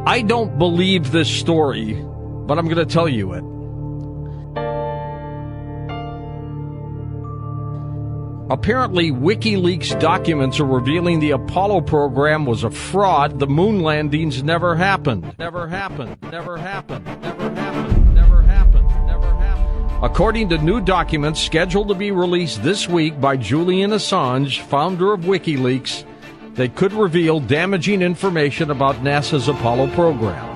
I don't believe this story, but I'm going to tell you it. Apparently, WikiLeaks documents are revealing the Apollo program was a fraud. The moon landings never happened. Never happened. Never happened. Never happened. Never happened. Never happened. According to new documents scheduled to be released this week by Julian Assange, founder of WikiLeaks, they could reveal damaging information about NASA's Apollo program.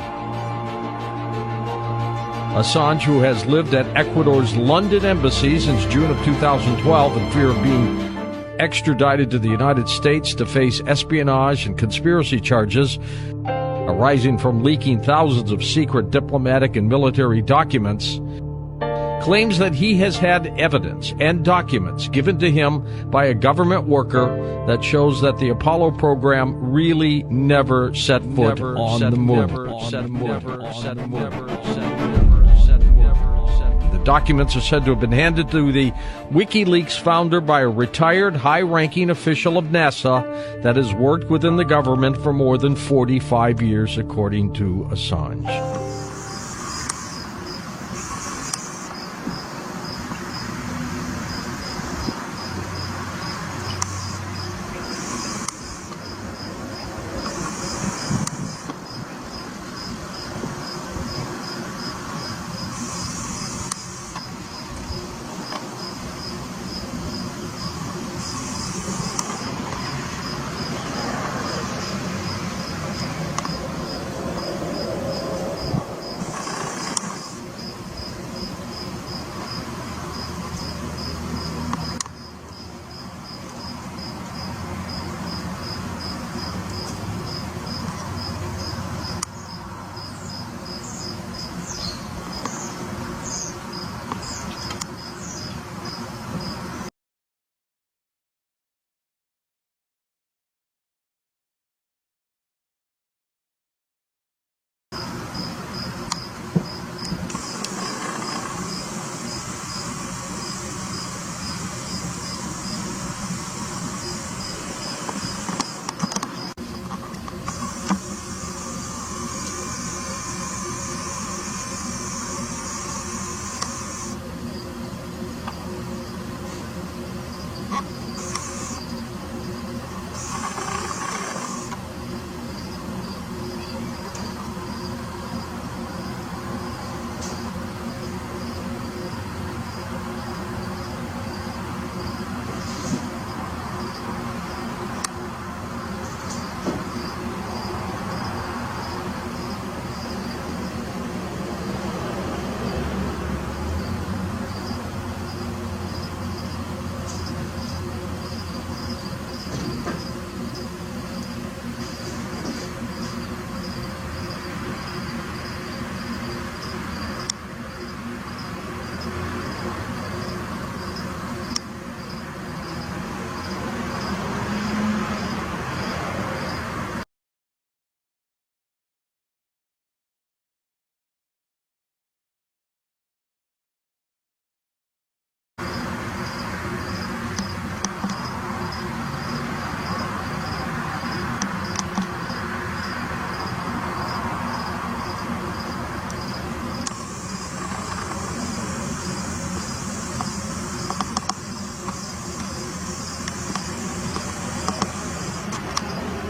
Assange, who has lived at Ecuador's London embassy since June of 2012 in fear of being extradited to the United States to face espionage and conspiracy charges arising from leaking thousands of secret diplomatic and military documents, claims that he has had evidence and documents given to him by a government worker that shows that the Apollo program really never set foot on the moon. The documents are said to have been handed to the WikiLeaks founder by a retired high-ranking official of NASA that has worked within the government for more than 45 years, according to Assange.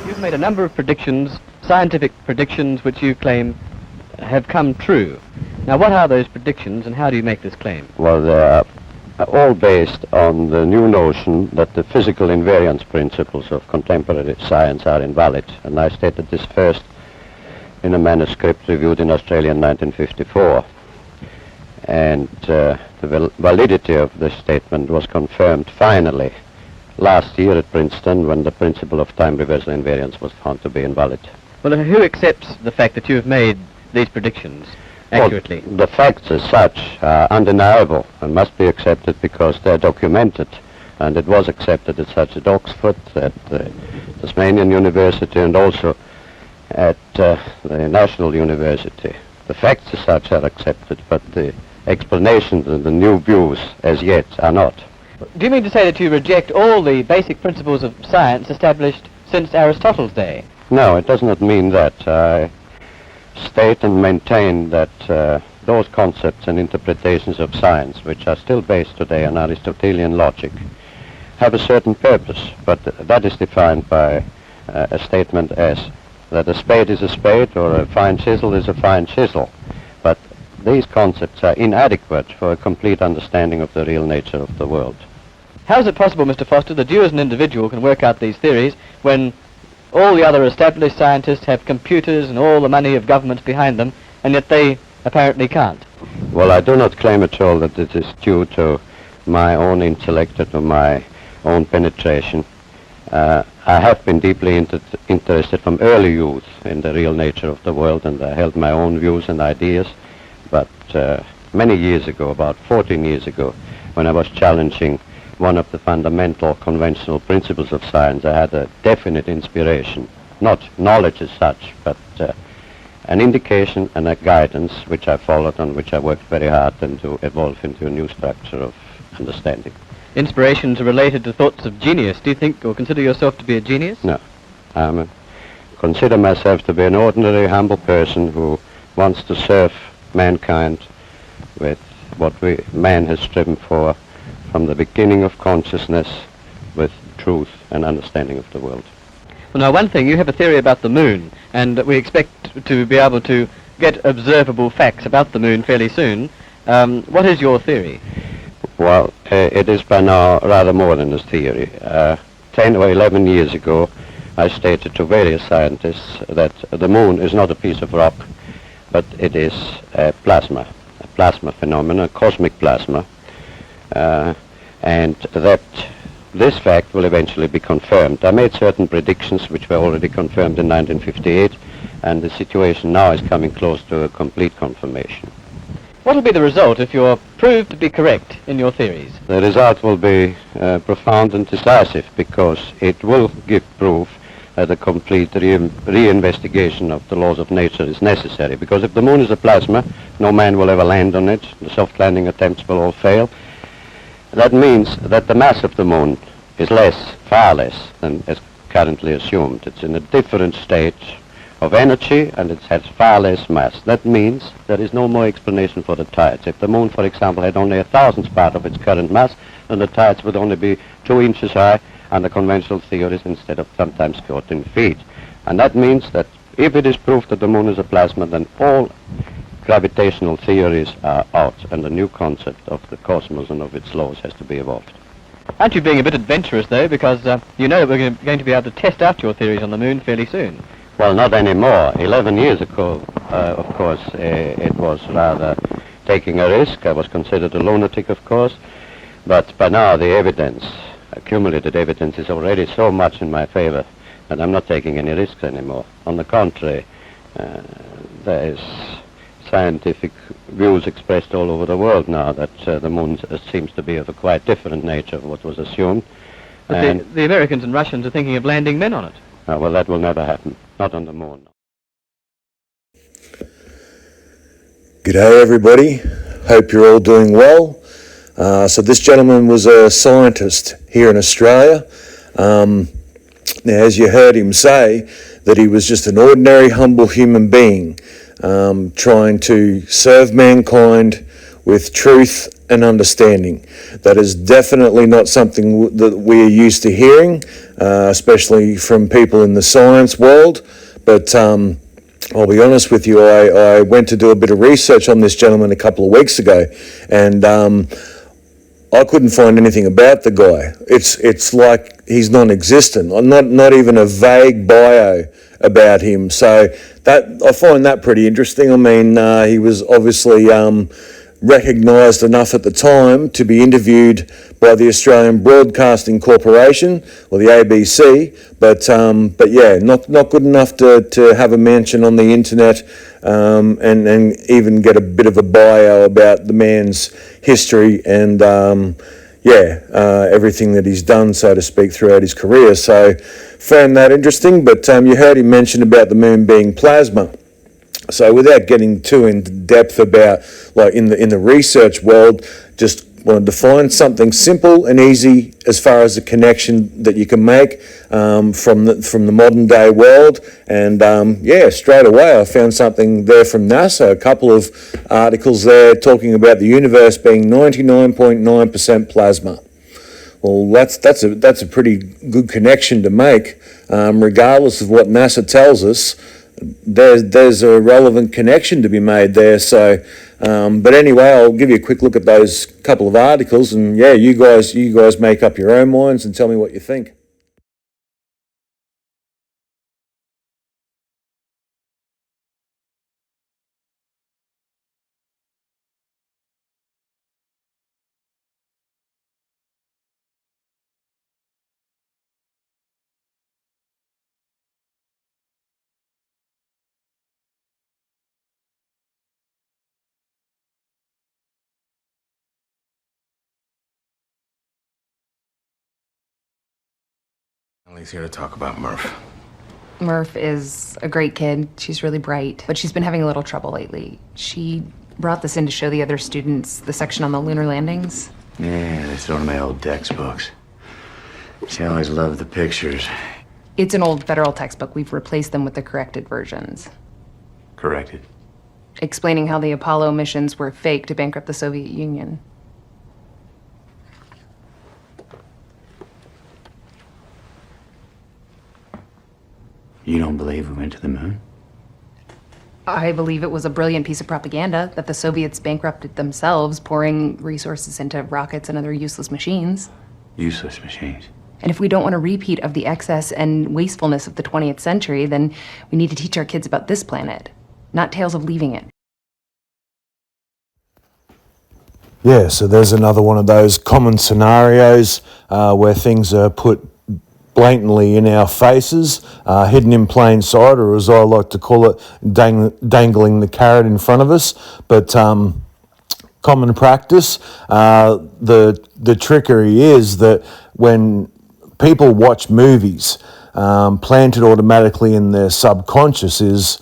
You've made a number of predictions, scientific predictions, which you claim have come true. Now, what are those predictions, and how do you make this claim? Well, they're all based on the new notion that the physical invariance principles of contemporary science are invalid. And I stated this first in a manuscript reviewed in Australia in 1954. And the validity of this statement was confirmed finally last year at Princeton when the principle of time reversal invariance was found to be invalid. Well, who accepts the fact that you have made these predictions accurately? Well, the facts as such are undeniable and must be accepted because they're documented. And it was accepted as such at Oxford, at Tasmanian University, and also at the National University. The facts as such are accepted, but the explanations and the new views as yet are not. Do you mean to say that you reject all the basic principles of science established since Aristotle's day? No, it does not mean that. I state and maintain that those concepts and interpretations of science, which are still based today on Aristotelian logic, have a certain purpose, but that is defined by a statement as that a spade is a spade or a fine chisel is a fine chisel. But these concepts are inadequate for a complete understanding of the real nature of the world. How is it possible, Mr. Foster, that you as an individual can work out these theories when all the other established scientists have computers and all the money of governments behind them, and yet they apparently can't? Well, I do not claim at all that it is due to my own intellect or to my own penetration. I have been deeply interested from early youth in the real nature of the world, and I held my own views and ideas. But many years ago, about 14 years ago, when I was challenging one of the fundamental conventional principles of science, I had a definite inspiration, not knowledge as such, but an indication and a guidance which I followed, on which I worked very hard and to evolve into a new structure of understanding. Inspirations are related to thoughts of genius. Do you think or consider yourself to be a genius? No. I consider myself to be an ordinary, humble person who wants to serve mankind with what man has striven for from the beginning of consciousness, with truth and understanding of the world. Well, now, one thing, you have a theory about the moon, and we expect to be able to get observable facts about the moon fairly soon. What is your theory? Well, it is by now rather more than a theory. 10 or 11 years ago, I stated to various scientists that the moon is not a piece of rock, but it is a plasma phenomenon, a cosmic plasma, and that this fact will eventually be confirmed. I made certain predictions which were already confirmed in 1958, and the situation now is coming close to a complete confirmation. What will be the result if you're proved to be correct in your theories? The result will be profound and decisive, because it will give proof that a complete reinvestigation of the laws of nature is necessary. Because if the moon is a plasma, no man will ever land on it. The soft landing attempts will all fail. That means that the mass of the moon is far less than is currently assumed. It's in a different state of energy, and it has far less mass. That means there is no more explanation for the tides. If the moon, for example, had only 1,000th part of its current mass, then the tides would only be 2 inches high under conventional theories instead of sometimes 14 feet. And that means that if it is proved that the moon is a plasma, then all gravitational theories are out, and a new concept of the cosmos and of its laws has to be evolved. Aren't you being a bit adventurous, though, because you know that we're going to be able to test out your theories on the moon fairly soon? Well, not anymore. 11 years ago, of course, it was rather taking a risk. I was considered a lunatic, of course, but by now the evidence, accumulated evidence, is already so much in my favor that I'm not taking any risks anymore. On the contrary, there is scientific views expressed all over the world now that the moon seems to be of a quite different nature of what was assumed. But the Americans and Russians are thinking of landing men on it. Well, that will never happen. Not on the moon. G'day everybody, hope you're all doing well. So this gentleman was a scientist here in Australia. Now, as you heard him say, that he was just an ordinary, humble human being, trying to serve mankind with truth and understanding. That is definitely not something that we are used to hearing, especially from people in the science world. But I'll be honest with you, I went to do a bit of research on this gentleman a couple of weeks ago, and I couldn't find anything about the guy. It's like he's non-existent, not even a vague bio about him. So that I find that pretty interesting. I mean, he was obviously recognised enough at the time to be interviewed by the Australian Broadcasting Corporation, or the ABC, but yeah, not good enough to have a mention on the internet, and even get a bit of a bio about the man's history and everything that he's done, so to speak, throughout his career. So found that interesting. But you heard him mention about the moon being plasma. So without getting too in depth about, like, in the research world, just want to define something simple and easy as far as the connection that you can make from the modern day world. And straight away I found something there from NASA, a couple of articles there talking about the universe being 99.9% plasma. Well, that's a pretty good connection to make, regardless of what NASA tells us. There's a relevant connection to be made there. So, but anyway, I'll give you a quick look at those couple of articles, and you guys make up your own minds and tell me what you think. Emily's here to talk about Murph. Murph is a great kid. She's really bright, but she's been having a little trouble lately. She brought this in to show the other students the section on the lunar landings. Yeah, they throw in my old textbooks. She always loved the pictures. It's an old federal textbook. We've replaced them with the corrected versions. Corrected. Explaining how the Apollo missions were fake to bankrupt the Soviet Union. You don't believe we went to the moon? I believe it was a brilliant piece of propaganda that the Soviets bankrupted themselves, pouring resources into rockets and other useless machines. Useless machines. And if we don't want a repeat of the excess and wastefulness of the 20th century, then we need to teach our kids about this planet, not tales of leaving it. Yeah, so there's another one of those common scenarios where things are put blatantly in our faces, hidden in plain sight, or as I like to call it, dangling the carrot in front of us. But common practice, the trickery is that when people watch movies, planted automatically in their subconscious is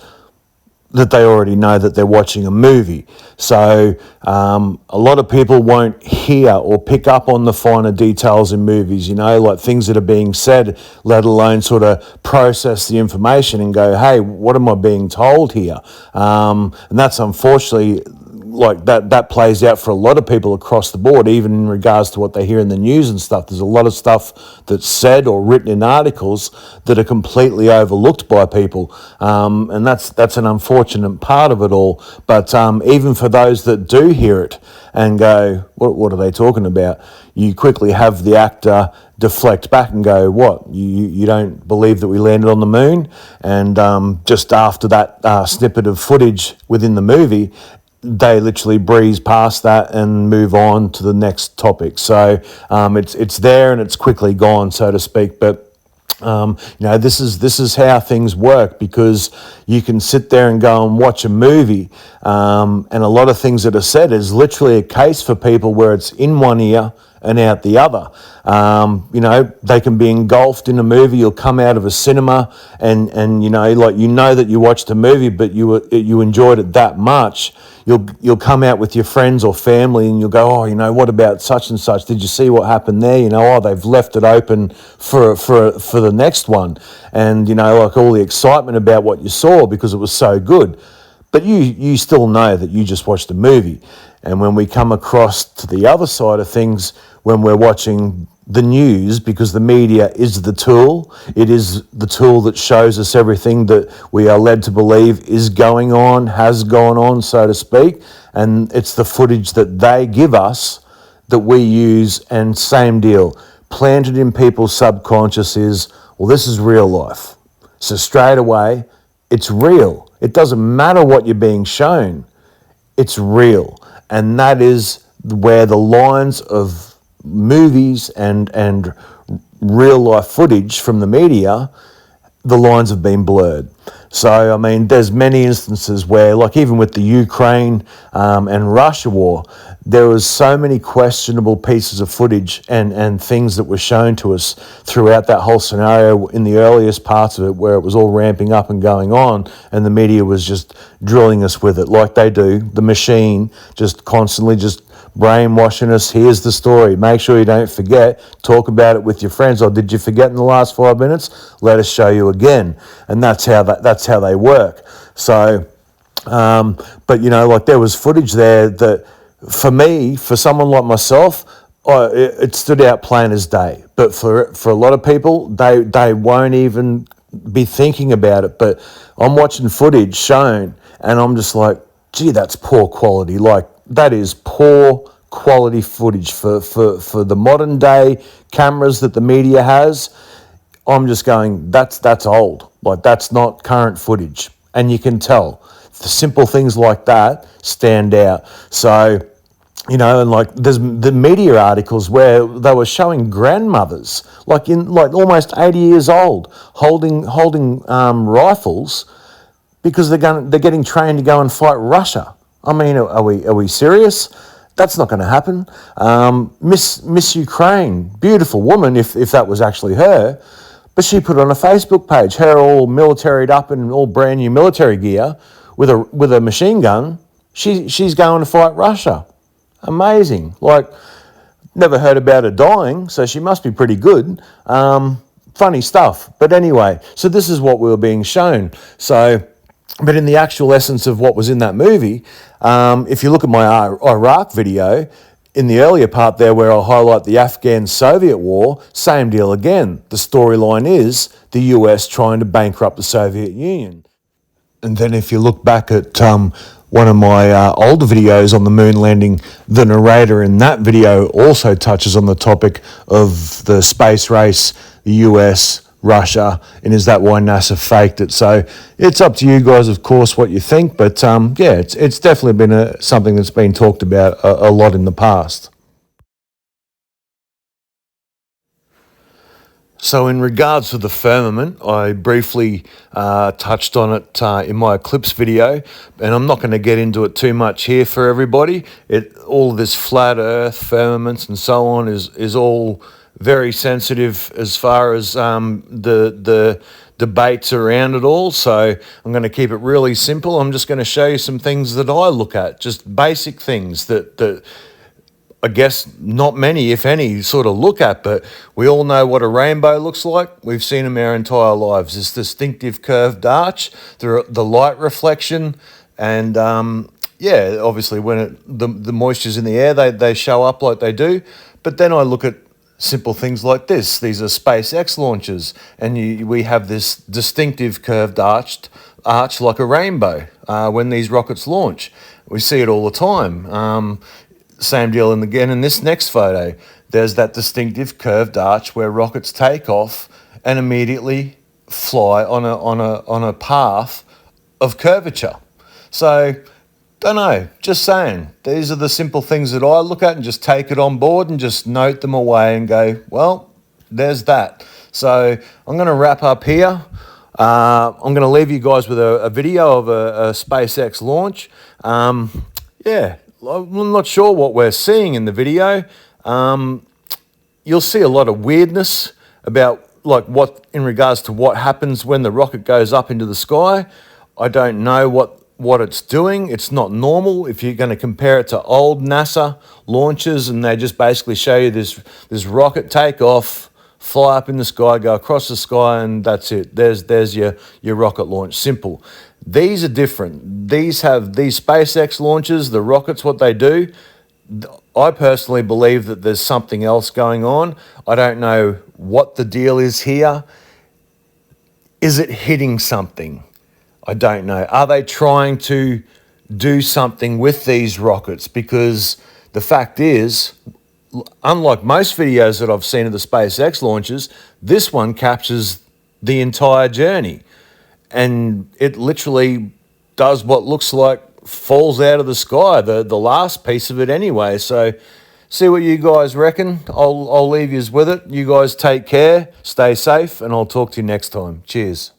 that they already know that they're watching a movie. So a lot of people won't hear or pick up on the finer details in movies, like things that are being said, let alone sort of process the information and go, hey, what am I being told here? And that's unfortunately, like that plays out for a lot of people across the board, even in regards to what they hear in the news and stuff. There's a lot of stuff that's said or written in articles that are completely overlooked by people, and that's an unfortunate part of it all. But even for those that do hear it and go, what are they talking about? You quickly have the actor deflect back and go, what, you don't believe that we landed on the moon? And just after that snippet of footage within the movie, they literally breeze past that and move on to the next topic. So it's there and it's quickly gone, so to speak. But this is how things work, because you can sit there and go and watch a movie, and a lot of things that are said is literally a case for people where it's in one ear and out the other. They can be engulfed in a movie. You'll come out of a cinema and that you watched a movie, but you enjoyed it that much. You'll come out with your friends or family and you'll go, what about such and such? Did you see what happened there? They've left it open for the next one. And, all the excitement about what you saw because it was so good. But you still know that you just watched a movie. And when we come across to the other side of things, when we're watching the news, because the media is the tool, it is the tool that shows us everything that we are led to believe is going on, has gone on, so to speak. And it's the footage that they give us that we use, and same deal. Planted in people's subconscious is, well, this is real life. So straight away, it's real. It doesn't matter what you're being shown. It's real. And that is where the lines of movies and real life footage from the media, the lines have been blurred. So, there's many instances where, like even with the Ukraine and Russia war, there was so many questionable pieces of footage and things that were shown to us throughout that whole scenario in the earliest parts of it, where it was all ramping up and going on, and the media was just drilling us with it like they do, the machine, just constantly just brainwashing us. Here's the story. Make sure you don't forget. Talk about it with your friends. Or did you forget in the last 5 minutes? Let us show you again. And that's how they work. So, but you know, like there was footage there that, for me, for someone like myself, it stood out plain as day. But for a lot of people, they won't even be thinking about it. But I'm watching footage shown, and I'm just like, gee, that's poor quality. Like, that is poor quality footage for the modern day cameras that the media has. I'm just going, that's old. Like, that's not current footage. And you can tell. The simple things like that stand out. So, you know, and like there's the media articles where they were showing grandmothers, like almost 80 years old, holding rifles because they're getting trained to go and fight Russia. I mean, are we serious? That's not going to happen. Miss Ukraine, beautiful woman, if that was actually her, but she put on a Facebook page, her all militaried up in all brand new military gear with a machine gun. She's going to fight Russia. Amazing. Like, never heard about her dying, so she must be pretty good. Funny stuff. But anyway, so this is what we were being shown. So, but in the actual essence of what was in that movie, if you look at my Iraq video, in the earlier part there where I highlight the Afghan-Soviet war, same deal again. The storyline is the US trying to bankrupt the Soviet Union. And then if you look back at one of my older videos on the moon landing, the narrator in that video also touches on the topic of the space race, the US, Russia, and is that why NASA faked it? So it's up to you guys, of course, what you think. But yeah, it's definitely been something that's been talked about a lot in the past. So in regards to the firmament, I briefly touched on it in my eclipse video, and I'm not going to get into it too much here for everybody. All of this flat earth, firmaments and so on is all very sensitive as far as the debates around it all. So I'm going to keep it really simple. I'm just going to show you some things that I look at, just basic things that I guess not many, if any, sort of look at, but we all know what a rainbow looks like. We've seen them our entire lives. This distinctive curved arch, the light reflection, and yeah, obviously when the moisture's in the air, they show up like they do. But then I look at simple things like this. These are SpaceX launches, and we have this distinctive curved arch like a rainbow when these rockets launch. We see it all the time. Same deal again in this next photo. There's that distinctive curved arch where rockets take off and immediately fly on a path of curvature. So, don't know, just saying. These are the simple things that I look at and just take it on board and just note them away and go, well, there's that. So I'm going to wrap up here. I'm going to leave you guys with a video of a SpaceX launch. Yeah. I'm not sure what we're seeing in the video. You'll see a lot of weirdness about what in regards to what happens when the rocket goes up into the sky. I don't know what it's doing. It's not normal. If you're going to compare it to old NASA launches and they just basically show you this rocket take off, fly up in the sky, go across the sky, and that's it. There's your rocket launch. Simple. These are different. These SpaceX launches, the rockets, what they do, I personally believe that there's something else going on. I don't know what the deal is here. Is it hitting something? I don't know. Are they trying to do something with these rockets? Because the fact is, unlike most videos that I've seen of the SpaceX launches, this one captures the entire journey. And it literally does what looks like falls out of the sky, the last piece of it anyway. So see what you guys reckon. I'll leave you with it. You guys take care, stay safe, and I'll talk to you next time. Cheers.